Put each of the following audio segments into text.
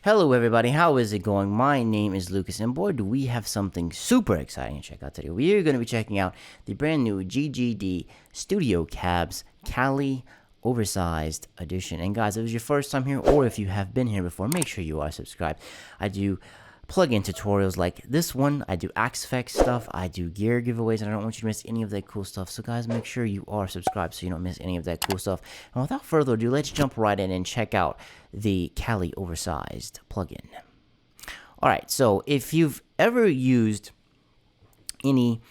Hello everybody, how is it going? My name is Lucas and boy do we have something super exciting to check out today. We are going to be checking out the brand new GGD Studio Cabs Cali Oversized Edition. And guys, if it's your first time here or if you have been here before, make sure you are subscribed. I do plug-in tutorials like this one, I do Axe Effects stuff, I do gear giveaways, and I don't want you to miss any of that cool stuff. So guys, make sure you are subscribed so you don't miss any of that cool stuff. And without further ado, let's jump right in and check out the Cali Oversized plugin. Alright, so if you've ever used any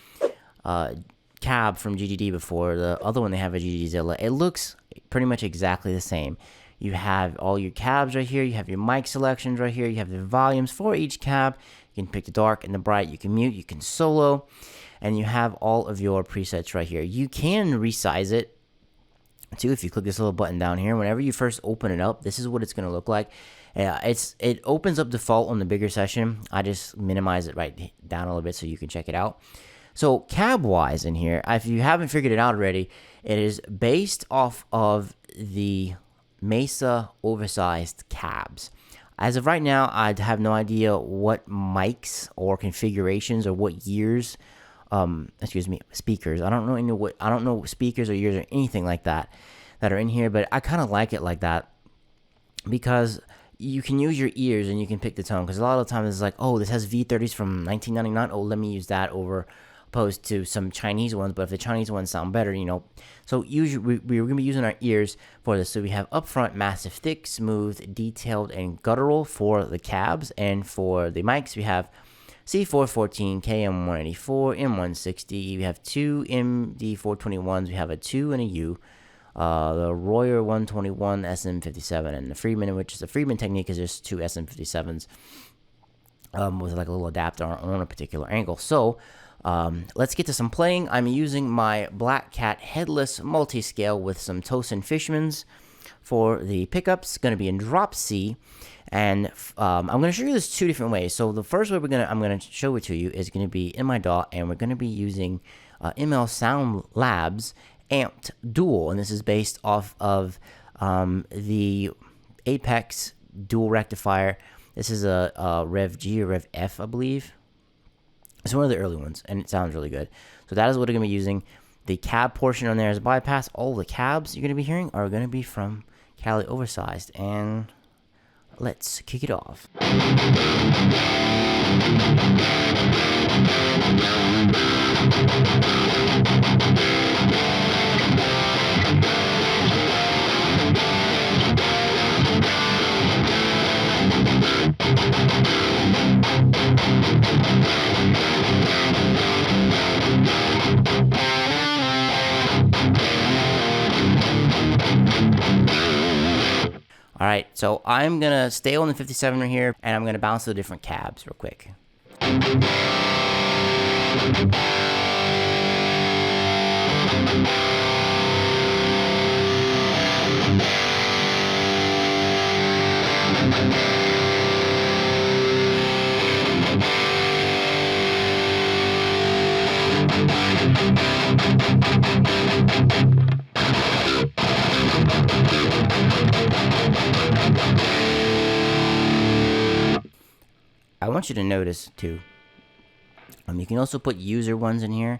cab from GGD before, the other one they have at GGD Zilla, it looks pretty much exactly the same. You have all your cabs right here, you have your mic selections right here, you have the volumes for each cab, you can pick the dark and the bright, you can mute, you can solo, and you have all of your presets right here. You can resize it too if you click this little button down here. Whenever you first open it up, this is what it's going to look like. It opens up default on the bigger session. I just minimize it right down a little bit so you can check it out. So cab wise in here, if you haven't figured it out already, it is based off of the Mesa Oversized cabs. As of right now, I have no idea what mics or configurations or what years, speakers. I don't know speakers or years or anything like that are in here, but I kind of like it like that because you can use your ears and you can pick the tone. Because a lot of the times it's like, oh, this has V30s from 1999. Oh, let me use that over opposed to some Chinese ones, but if the Chinese ones sound better, you know. So usually we're going to be using our ears for this. So we have upfront, massive, thick, smooth, detailed, and guttural for the cabs. And for the mics, we have C414, KM184, M160. We have two MD421s. We have a 2 and a U. The Royer 121, SM57, and the Friedman, which is the Friedman technique, is just two SM57s with like a little adapter on a particular angle. So let's get to some playing. I'm using my Black Cat headless multi-scale with some Tosin Fishmans for the pickups. Going to be in drop C, and I'm going to show you this two different ways. So the first way I'm going to show it to you is going to be in my DAW, and we're going to be using ML Sound Labs Amped Dual, and this is based off of the Apex Dual Rectifier. This is a Rev G or Rev F, I believe. It's one of the early ones, and it sounds really good. So that is what I'm going to be using. The cab portion on there is a bypass. All the cabs you're going to be hearing are going to be from Cali Oversized. And let's kick it off. Alright, so I'm going to stay on the 57 right here, and I'm going to bounce to the different cabs real quick. I want you to notice too, you can also put user ones in here.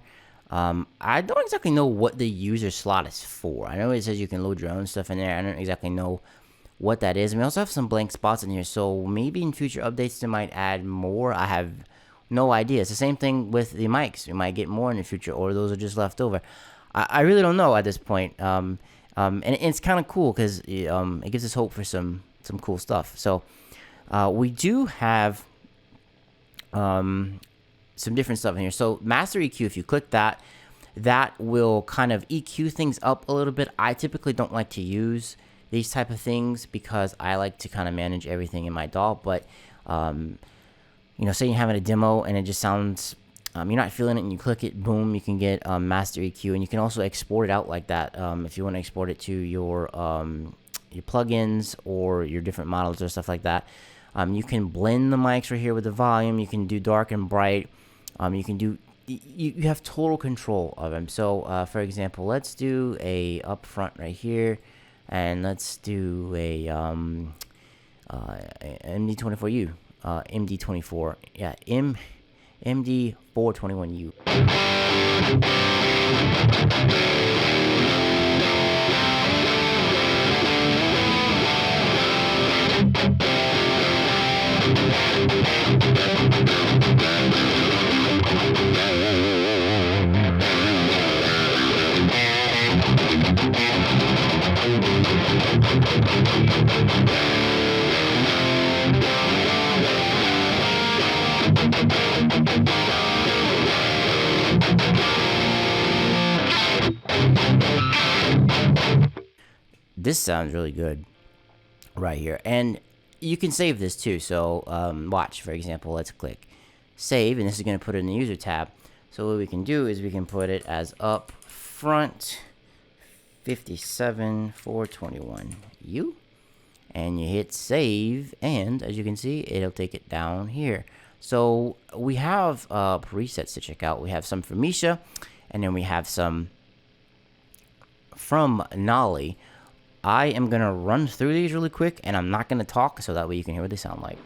I don't exactly know what the user slot is for. I know it says you can load your own stuff in there. I don't exactly know what that is. And we also have some blank spots in here, so maybe in future updates they might add more. I have no idea. It's the same thing with the mics. We might get more in the future, or those are just left over. I really don't know at this point. And it's kind of cool because it gives us hope for some cool stuff. So we do have some different stuff in here. So master EQ, if you click that, that will kind of EQ things up a little bit. I typically don't like to use these type of things because I like to kind of manage everything in my DAW. But you know, say you're having a demo and it just sounds you're not feeling it, and you click it, boom, you can get master EQ, and you can also export it out like that if you want to export it to your plugins or your different models or stuff like that. You can blend the mics right here with the volume. You can do dark and bright. You can do, you have total control of them. So, for example, let's do a up front right here, and let's do a MD24U, MD24, yeah, MD421U. This sounds really good right here, and you can save this too. So watch, for example, let's click save, and this is going to put it in the user tab. So what we can do is we can put it as up front 57421U, and you hit save, and as you can see, it'll take it down here. So we have presets to check out. We have some from Misha, and then we have some from Nolly. I am going to run through these really quick, and I'm not going to talk, so that way you can hear what they sound like.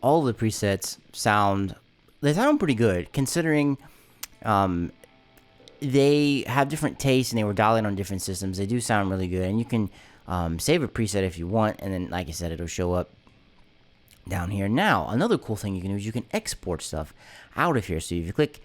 All the presets sound pretty good, considering they have different tastes and they were dialing on different systems. They do sound really good, and you can save a preset if you want, and then, like I said, it'll show up down here. Now, another cool thing you can do is you can export stuff out of here. So if you click,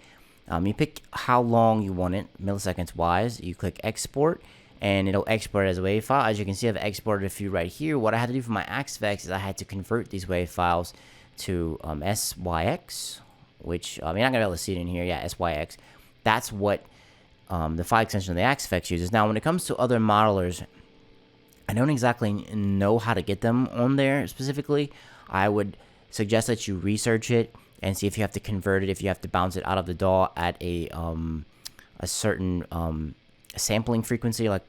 you pick how long you want it, milliseconds wise, you click export, and it'll export it as a WAV file. As you can see, I've exported a few right here. What I had to do for my Axvex is I had to convert these WAV files to SYX, which you're not gonna be able to see it in here. Yeah, SYX. That's what the file extension of the Axe-Fx uses. Now, when it comes to other modelers, I don't exactly know how to get them on there specifically. I would suggest that you research it and see if you have to convert it, if you have to bounce it out of the DAW at a certain sampling frequency, a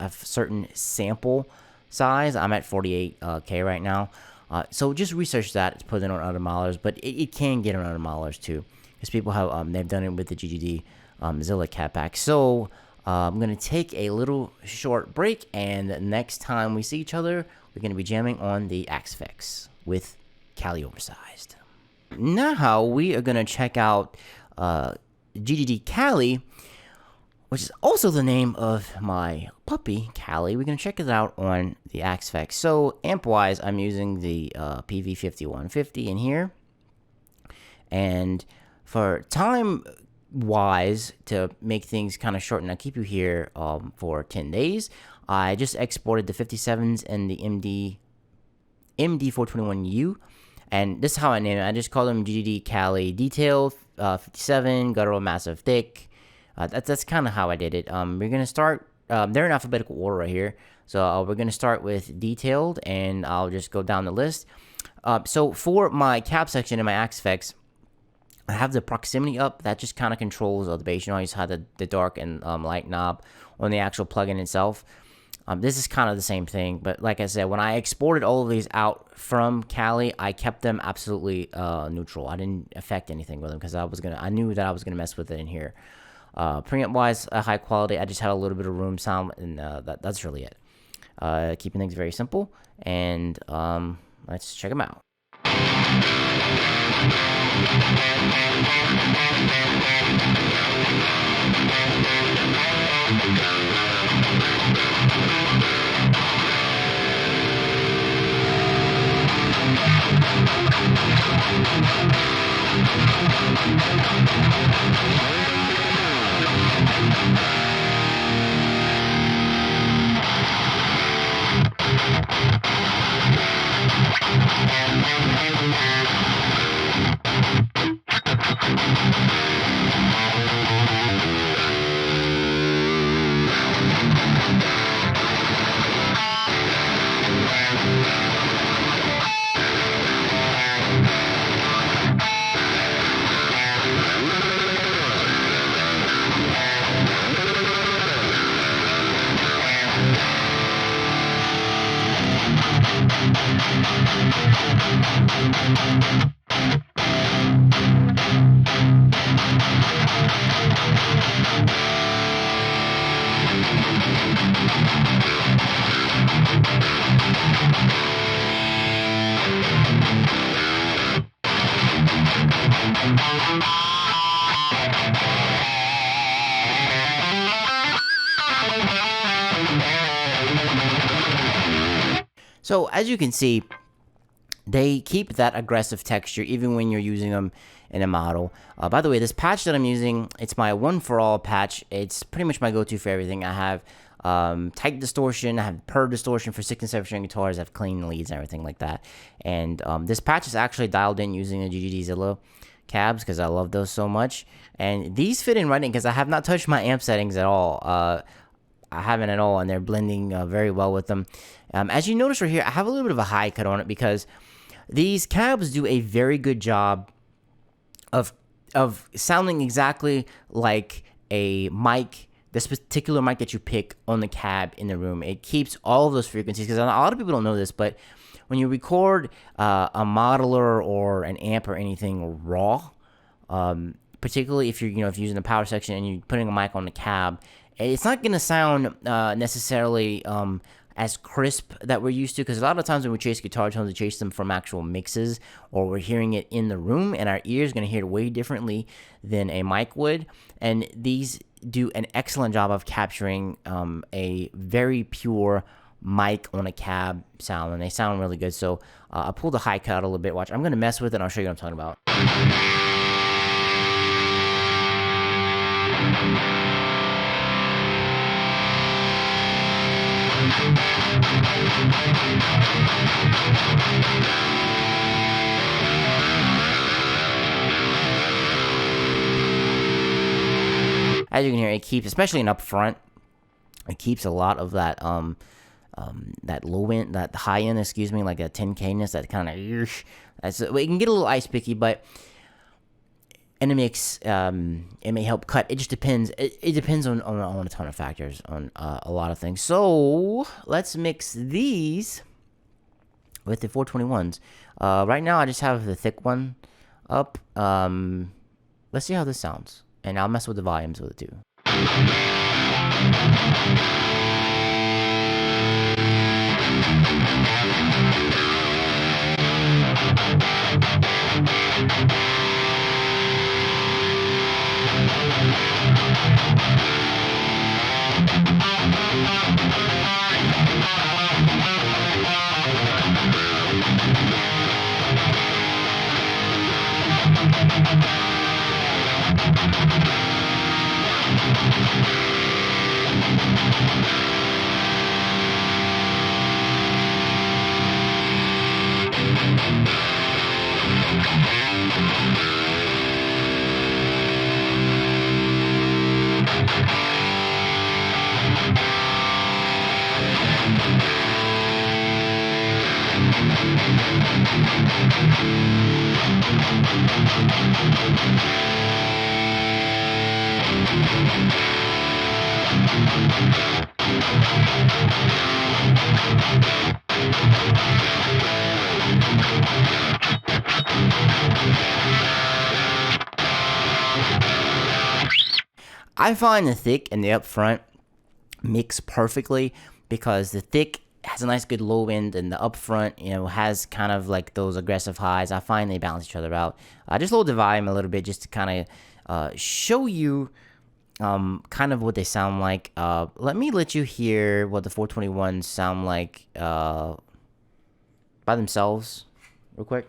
certain sample size. I'm at 48K right now. So just research that, put it on other modelers, but it can get on other modelers too, because people have they've done it with the GGD Zilla Cat Pack. So I'm gonna take a little short break, and next time we see each other, we're gonna be jamming on the Axe-Fx with Cali Oversized. Now we are gonna check out GGD Cali, which is also the name of my puppy, Cali. We're going to check it out on the Axe-Fx. So, amp-wise, I'm using the PV5150 in here. And for time-wise, to make things kind of short, and I'll keep you here for 10 days, I just exported the 57s and the MD421U. And this is how I name it. I just call them GGD Cali Detail 57, Guttural Massive Thick. That's kind of how I did it. We're going to start, they're in alphabetical order right here. So we're going to start with Detailed, and I'll just go down the list. So for my cab section in my Axe-Fx, I have the proximity up. That just kind of controls the bass. You know, I just have the dark and light knob on the actual plugin itself. This is kind of the same thing, but like I said, when I exported all of these out from Cali, I kept them absolutely neutral. I didn't affect anything with them because I knew that I was gonna mess with it in here. Preamp wise, high quality. I just had a little bit of room sound, and that's really it. Keeping things very simple, and let's check them out. So as you can see, they keep that aggressive texture even when you're using them in a model. By the way, this patch that I'm using, it's my one for all patch. It's pretty much my go-to for everything. I have tight distortion, I have per distortion for 6 and 7 string guitars, I have clean leads and everything like that. And this patch is actually dialed in using the GGD Zilla cabs because I love those so much. And these fit in right in because I have not touched my amp settings at all. I haven't at all, and they're blending very well with them. As you notice right here, I have a little bit of a high cut on it because these cabs do a very good job of sounding exactly like a mic, this particular mic that you pick on the cab in the room. It keeps all of those frequencies, because a lot of people don't know this, but when you record a modeler or an amp or anything raw, particularly if you're using the power section and you're putting a mic on the cab, it's not going to sound necessarily as crisp that we're used to, because a lot of times when we chase guitar tones, we chase them from actual mixes, or we're hearing it in the room, and our ears going to hear it way differently than a mic would. And these do an excellent job of capturing a very pure mic on a cab sound, and they sound really good. So I pulled the high cut out a little bit. Watch, I'm going to mess with it, and I'll show you what I'm talking about. as you can hear, it keeps, especially in up front, it keeps a lot of that that low end, that high end, excuse me, like a 10K-ness, that kind of, it can get a little ice picky, but and it makes it may help cut. It just depends. It depends on a ton of factors, on a lot of things. So let's mix these with the 421s. Right now I just have the thick one up. Let's see how this sounds, and I'll mess with the volumes with it too. I find the thick and the up front mix perfectly, because the thick has a nice good low end, and the up front, has kind of like those aggressive highs. I find they balance each other out. I just lowered the volume a little bit just to kind of show you kind of what they sound like. Let you hear what the 421s sound like by themselves real quick.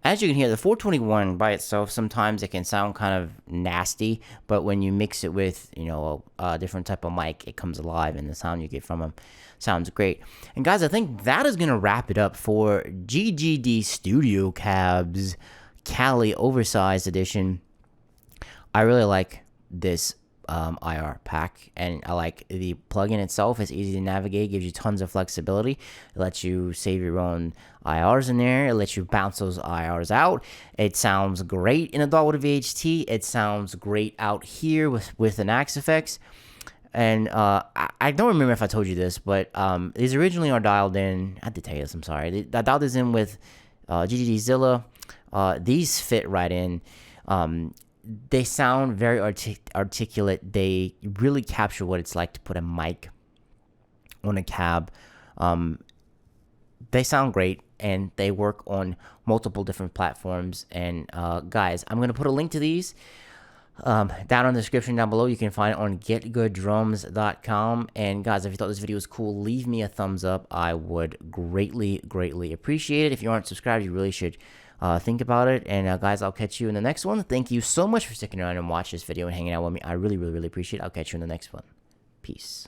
As you can hear, the 421 by itself, sometimes it can sound kind of nasty, but when you mix it with, a different type of mic, it comes alive, and the sound you get from them sounds great. And guys, I think that is going to wrap it up for GGD Studio Cabs Cali Oversized Edition. I really like this IR pack, and I like the plugin itself. It's easy to navigate, gives you tons of flexibility. It lets you save your own IRs in there. It lets you bounce those IRs out. It sounds great in a DAW with a VHT. It sounds great out here with an Axe Effects. And I don't remember if I told you this, but these originally are dialed in. I had to tell you this, I'm sorry. I dialed this in with GGD Zilla. These fit right in. They sound very articulate. They really capture what it's like to put a mic on a cab. They sound great, and they work on multiple different platforms. And guys, I'm going to put a link to these down in the description down below. You can find it on getgooddrums.com. And guys, if you thought this video was cool, leave me a thumbs up. I would greatly appreciate it. If you aren't subscribed, you really should think about it. And guys, I'll catch you in the next one. Thank you so much for sticking around and watching this video and hanging out with me. I really appreciate it. I'll catch you in the next one. Peace.